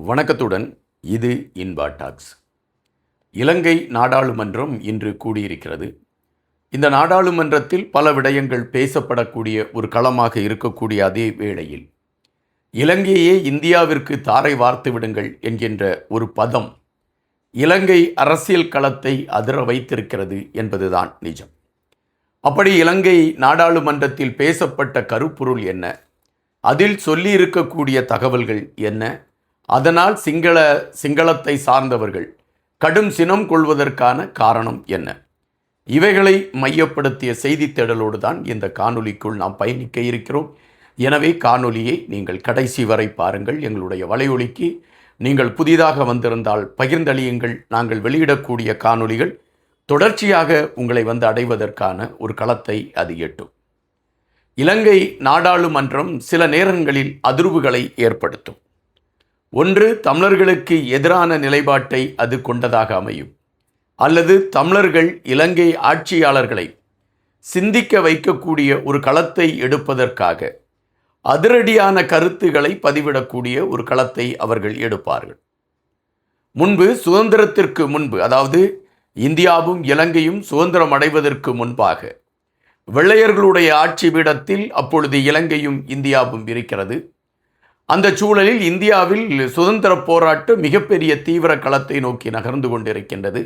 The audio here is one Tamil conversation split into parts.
வணக்கத்துடன் இது இன்பா டாக்ஸ். இலங்கை நாடாளுமன்றம் இன்று கூடியிருக்கிறது. இந்த நாடாளுமன்றத்தில் பல விடயங்கள் பேசப்படக்கூடிய ஒரு களமாக இருக்கக்கூடிய அதே வேளையில் இலங்கையே இந்தியாவிற்கு தாரை வார்த்து விடுங்கள் என்கின்ற ஒரு பதம் இலங்கை அரசியல் களத்தை அதிர வைத்திருக்கிறது என்பதுதான் நிஜம். அப்படி இலங்கை நாடாளுமன்றத்தில் பேசப்பட்ட கருப்பொருள் என்ன, அதில் சொல்லியிருக்கக்கூடிய தகவல்கள் என்ன, அதனால் சிங்களத்தை சார்ந்தவர்கள் கடும் சினம் கொள்வதற்கான காரணம் என்ன, இவைகளை மையப்படுத்திய செய்தி தேடலோடு தான் இந்த காணொலிக்குள் நாம் பயணிக்க இருக்கிறோம். எனவே காணொலியை நீங்கள் கடைசி வரை பாருங்கள். எங்களுடைய வலையொலிக்கு நீங்கள் புதிதாக வந்திருந்தால் பகிர்ந்தளியுங்கள். நாங்கள் வெளியிடக்கூடிய காணொலிகள் தொடர்ச்சியாக உங்களை வந்து அடைவதற்கான ஒரு களத்தை அது எட்டும். இலங்கை நாடாளுமன்றம் சில நேரங்களில் அதிர்வுகளை ஏற்படுத்தும். ஒன்று, தமிழர்களுக்கு எதிரான நிலைப்பாட்டை அது கொண்டதாக அமையும், அல்லது தமிழர்கள் இலங்கை ஆட்சியாளர்களை சிந்திக்க வைக்கக்கூடிய ஒரு களத்தை எடுப்பதற்காக அதிரடியான கருத்துக்களை பதிவிடக்கூடிய ஒரு களத்தை அவர்கள் எடுப்பார்கள். முன்பு சுதந்திரத்திற்கு முன்பு, அதாவது இந்தியாவும் இலங்கையும் சுதந்திரம் அடைவதற்கு முன்பாக வெள்ளையர்களுடைய ஆட்சி பீடத்தில் அப்பொழுது இலங்கையும் இந்தியாவும் இருக்கிறது. அந்த சூழலில் இந்தியாவில் சுதந்திர போராட்டம் மிகப்பெரிய தீவிர களத்தை நோக்கி நகர்ந்து கொண்டிருக்கின்றது.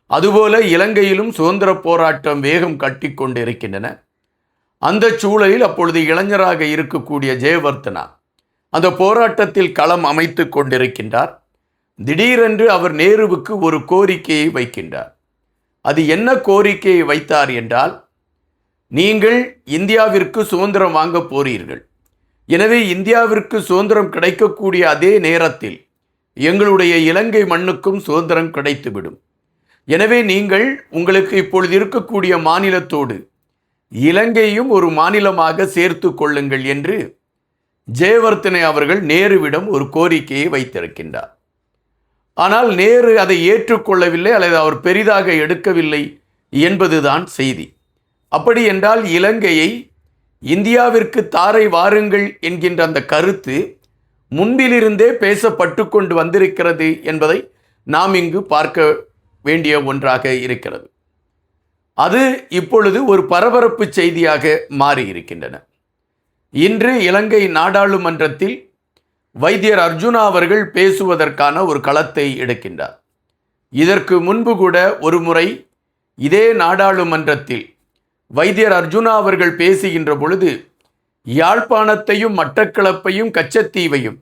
அதுபோல இலங்கையிலும் சுதந்திர போராட்டம் வேகம் கட்டி கொண்டிருக்கின்றன. அந்த சூழலில் அப்பொழுது இளைஞராக இருக்கக்கூடிய ஜெயவர்த்தனா அந்த போராட்டத்தில் களம் அமைத்து கொண்டிருக்கின்றார். திடீரென்று அவர் நேருவுக்கு ஒரு கோரிக்கையை வைக்கின்றார். அது என்ன கோரிக்கையை வைத்தார் என்றால், நீங்கள் இந்தியாவிற்கு சுதந்திரம் வாங்க போறீர்கள், எனவே இந்தியாவிற்கு சுதந்திரம் கிடைக்கக்கூடிய அதே நேரத்தில் எங்களுடைய இலங்கை மண்ணுக்கும் சுதந்திரம் கிடைத்துவிடும். எனவே நீங்கள் உங்களுக்கு இப்பொழுது இருக்கக்கூடிய மாநிலத்தோடு இலங்கையும் ஒரு மாநிலமாக சேர்த்து கொள்ளுங்கள் என்று ஜெயவர்த்தனை அவர்கள் நேருவிடம் ஒரு கோரிக்கையை வைத்திருக்கின்றார். ஆனால் நேரு அதை ஏற்றுக்கொள்ளவில்லை, அல்லது அவர் பெரிதாக எடுக்கவில்லை என்பதுதான் செய்தி. அப்படி என்றால் இலங்கையை இந்தியாவிற்கு தாரை வாருங்கள் என்கின்ற அந்த கருத்து முன்பிலிருந்தே பேசப்பட்டு கொண்டு வந்திருக்கிறது என்பதை நாம் இங்கு பார்க்க வேண்டிய ஒன்றாக இருக்கிறது. அது இப்பொழுது ஒரு பரபரப்பு செய்தியாக மாறியிருக்கின்றன. இன்று இலங்கை நாடாளுமன்றத்தில் வைத்தியர் அர்ஜுனா அவர்கள் பேசுவதற்கான ஒரு களத்தை எடுக்கின்றார். இதற்கு முன்பு கூட ஒரு முறை இதே நாடாளுமன்றத்தில் வைத்தியர் அர்ஜுனா அவர்கள் பேசுகின்ற பொழுது, யாழ்ப்பாணத்தையும் மட்டக்களப்பையும் கச்சத்தீவையும்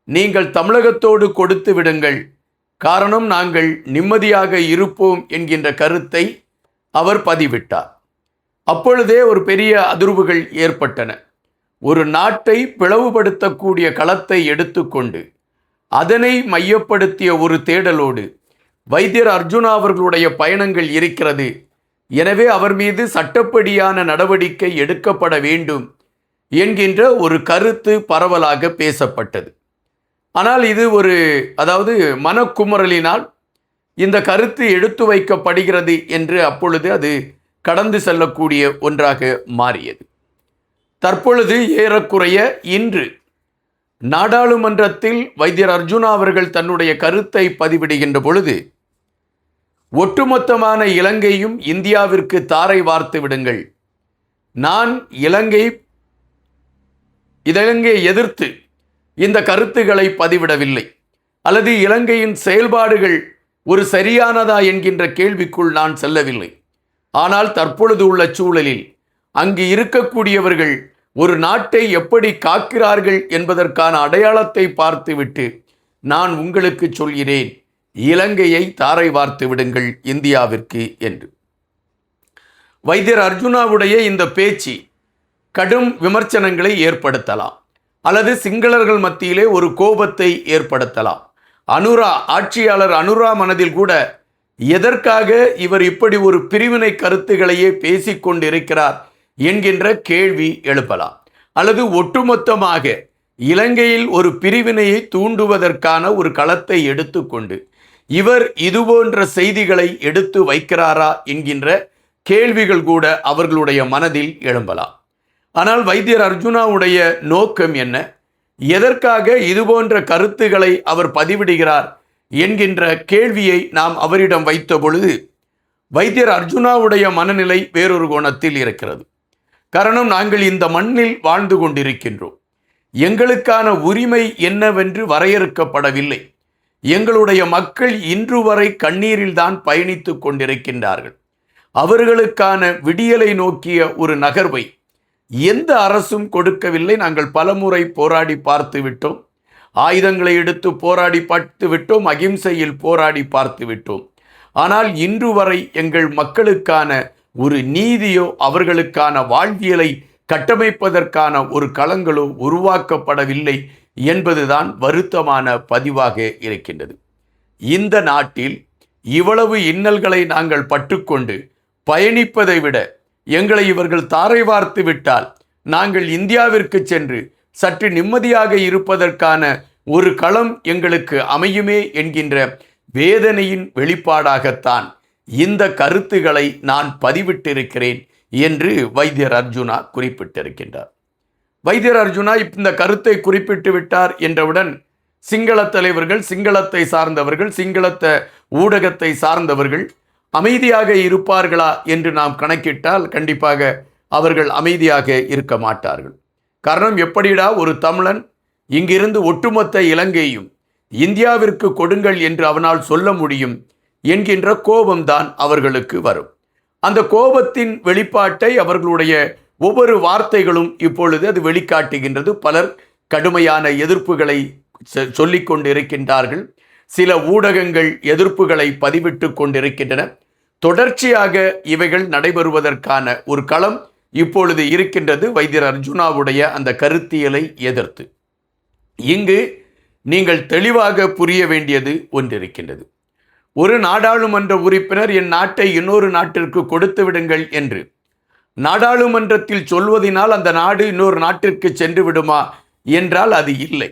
நீங்கள் தமிழகத்தோடு கொடுத்து விடுங்கள், காரணம் நாங்கள் நிம்மதியாக இருப்போம் என்கின்ற கருத்தை அவர் பதிவிட்டார். அப்பொழுதே ஒரு பெரிய அதிர்வுகள் ஏற்பட்டன. ஒரு நாட்டை பிளவுபடுத்தக்கூடிய களத்தை எடுத்துக்கொண்டு அதனை மையப்படுத்திய ஒரு தேடலோடு வைத்தியர் அர்ஜுனா அவர்களுடைய பயணங்கள் இருக்கிறது. எனவே அவர் மீது சட்டப்படியான நடவடிக்கை எடுக்கப்பட வேண்டும் என்கின்ற ஒரு கருத்து பரவலாக பேசப்பட்டது. ஆனால் இது அதாவது மனக்குமுறலினால் இந்த கருத்து எடுத்து வைக்கப்படுகிறது என்று அப்பொழுது அது கடந்து செல்லக்கூடிய ஒன்றாக மாறியது. தற்பொழுது ஏறக்குறைய இன்று நாடாளுமன்றத்தில் வைத்தியர் அர்ஜுனா அவர்கள் தன்னுடைய கருத்தை பதிவிடுகின்ற பொழுது, ஒட்டுமொத்தமான இலங்கையும் இந்தியாவிற்கு தாரை வார்த்து விடுங்கள், நான் இலங்கையை எதிர்த்து இந்த கருத்துக்களை பதிவிடவில்லை, அல்லது இலங்கையின் செயல்பாடுகள் ஒரு சரியானதா என்கின்ற கேள்விக்குள் நான் செல்லவில்லை. ஆனால் தற்பொழுது உள்ள சூழலில் அங்கு இருக்கக்கூடியவர்கள் ஒரு நாட்டை எப்படி காக்கிறார்கள் என்பதற்கான அடையாளத்தை பார்த்துவிட்டு நான் உங்களுக்கு சொல்கிறேன், இலங்கையை தாரை வார்த்து விடுங்கள் இந்தியாவிற்கு என்று. வைத்தியர் அர்ஜுனாவுடைய இந்த பேச்சு கடும் விமர்சனங்களை ஏற்படுத்தலாம், அல்லது சிங்களர்கள் மத்தியிலே ஒரு கோபத்தை ஏற்படுத்தலாம். ஆட்சியாளர் அனுரா மனதில் கூட எதற்காக இவர் இப்படி ஒரு பிரிவினை கருத்துக்களையே பேசிக்கொண்டிருக்கிறார் என்கின்ற கேள்வி எழுப்பலாம். அல்லது ஒட்டுமொத்தமாக இலங்கையில் ஒரு பிரிவினையை தூண்டுவதற்கான ஒரு களத்தை எடுத்துக்கொண்டு இவர் இதுபோன்ற செய்திகளை எடுத்து வைக்கிறாரா என்கின்ற கேள்விகள் கூட அவர்களுடைய மனதில் எழும்பலாம். ஆனால் வைத்தியர் அர்ஜுனாவுடைய நோக்கம் என்ன, எதற்காக இதுபோன்ற கருத்துக்களை அவர் பதிவிடுகிறார் என்கின்ற கேள்வியை நாம் அவரிடம் வைத்த பொழுது வைத்தியர் அர்ஜுனாவுடைய மனநிலை வேறொரு கோணத்தில் இருக்கிறது. காரணம், நாங்கள் இந்த மண்ணில் வாழ்ந்து கொண்டிருக்கின்றோம். எங்களுக்கான உரிமை என்னவென்று வரையறுக்கப்படவில்லை. எங்களுடைய மக்கள் இன்று வரை கண்ணீரில்தான் பயணித்து கொண்டிருக்கின்றார்கள். அவர்களுக்கான விடியலை நோக்கிய ஒரு நகர்வை எந்த அரசும் கொடுக்கவில்லை. நாங்கள் பலமுறை போராடி பார்த்து விட்டோம். ஆயுதங்களை எடுத்து போராடி பார்த்து விட்டோம். அகிம்சையில் போராடி பார்த்து விட்டோம். ஆனால் இன்று வரை எங்கள் மக்களுக்கான ஒரு நீதியோ அவர்களுக்கான வாழ்வியலை கட்டமைப்பதற்கான ஒரு களங்களோ உருவாக்கப்படவில்லை என்பதுதான் வருத்தமான பதிவாக இருக்கின்றது. இந்த நாட்டில் இவ்வளவு இன்னல்களை நாங்கள் பட்டுக்கொண்டு பயணிப்பதை விட எங்களை இவர்கள் தாரை வார்த்து விட்டால் நாங்கள் இந்தியாவிற்கு சென்று சற்று நிம்மதியாக இருப்பதற்கான ஒரு களம் எங்களுக்கு அமையுமே என்கின்ற வேதனையின் வெளிப்பாடாகத்தான் இந்த கருத்துக்களை நான் பதிவிட்டிருக்கிறேன் என்று வைத்தியர் அர்ஜுனா குறிப்பிட்டிருக்கின்றார். வைத்தியர் அர்ஜுனா இந்த கருத்தை குறிப்பிட்டு விட்டார் என்றவுடன் சிங்கள தலைவர்கள், சிங்களத்தை சார்ந்தவர்கள், சிங்களத்த ஊடகத்தை சார்ந்தவர்கள் அமைதியாக இருப்பார்களா என்று நாம் கணக்கிட்டால் கண்டிப்பாக அவர்கள் அமைதியாக இருக்க மாட்டார்கள். காரணம், எப்படிடா ஒரு தமிழன் இங்கிருந்து ஒட்டுமொத்த இலங்கையும் இந்தியாவிற்கு கொடுங்கள் என்று அவனால் சொல்ல முடியும் என்கின்ற கோபம்தான் அவர்களுக்கு வரும். அந்த கோபத்தின் வெளிப்பாட்டை அவர்களுடைய ஒவ்வொரு வார்த்தைகளும் இப்பொழுது அது வெளிக்காட்டுகின்றது. பலர் கடுமையான எதிர்ப்புகளை சொல்லிக் கொண்டிருக்கின்றார்கள். சில ஊடகங்கள் எதிர்ப்புகளை பதிவிட்டு கொண்டிருக்கின்றன. தொடர்ச்சியாக இவைகள் நடைபெறுவதற்கான ஒரு களம் இப்பொழுது இருக்கின்றது வைத்தியர் அர்ஜுனாவுடைய அந்த கருத்தியலை எதிர்த்து. இங்கு நீங்கள் தெளிவாக புரிய வேண்டியது ஒன்றிருக்கின்றது. ஒரு நாடாளுமன்ற உறுப்பினர் என் நாட்டை இன்னொரு நாட்டிற்கு கொடுத்து விடுங்கள் என்று நாடாளுமன்றத்தில் சொல்வதனால் அந்த நாடு இன்னொரு நாட்டிற்கு சென்று விடுமா என்றால் அது இல்லை.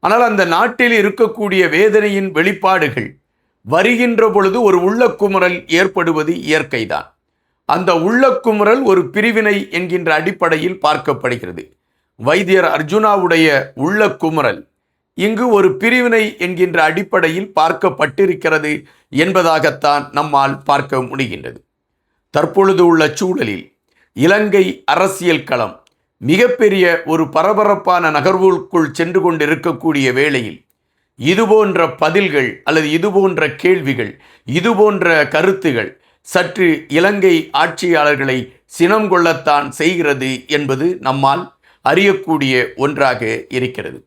ஆனால் அந்த நாட்டில் இருக்கக்கூடிய வேதனையின் வெளிப்பாடுகள் வருகின்ற பொழுது ஒரு உள்ளக்குமுறல் ஏற்படுவது இயற்கைதான். அந்த உள்ளக்குமுறல் ஒரு பிரிவினை என்கின்ற அடிப்படையில் பார்க்கப்படுகிறது. வைத்தியர் அர்ஜுனாவுடைய உள்ளக்குமுறல் இங்கு ஒரு பிரிவினை என்கின்ற அடிப்படையில் பார்க்கப்பட்டிருக்கிறது என்பதாகத்தான் நம்மால் பார்க்க முடிகின்றது. தற்பொழுது உள்ள சூழலில் இலங்கை அரசியல் களம் மிகப்பெரிய ஒரு பரபரப்பான நகர்வுக்குள் சென்று கொண்டிருக்கக்கூடிய வேளையில் இதுபோன்ற பதில்கள் அல்லது இதுபோன்ற கேள்விகள், இதுபோன்ற கருத்துகள் சற்று இலங்கை ஆட்சியாளர்களை சினம் கொள்ளத்தான் செய்கிறது என்பது நம்மால் அறியக்கூடிய ஒன்றாக இருக்கிறது.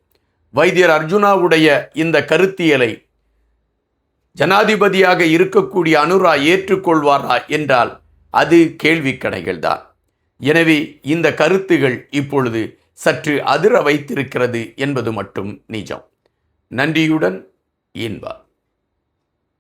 வைத்தியர் அர்ஜுனாவுடைய இந்த கருத்தியலை ஜனாதிபதியாக இருக்கக்கூடிய அனுரா ஏற்றுக்கொள்வாரா என்றால் அது கேள்விக்கணைகள்தான். எனவே இந்த கருத்துகள் இப்பொழுது சற்று அதிர வைத்திருக்கிறது என்பது மட்டும் நிஜம். நன்றியுடன் இன்பா.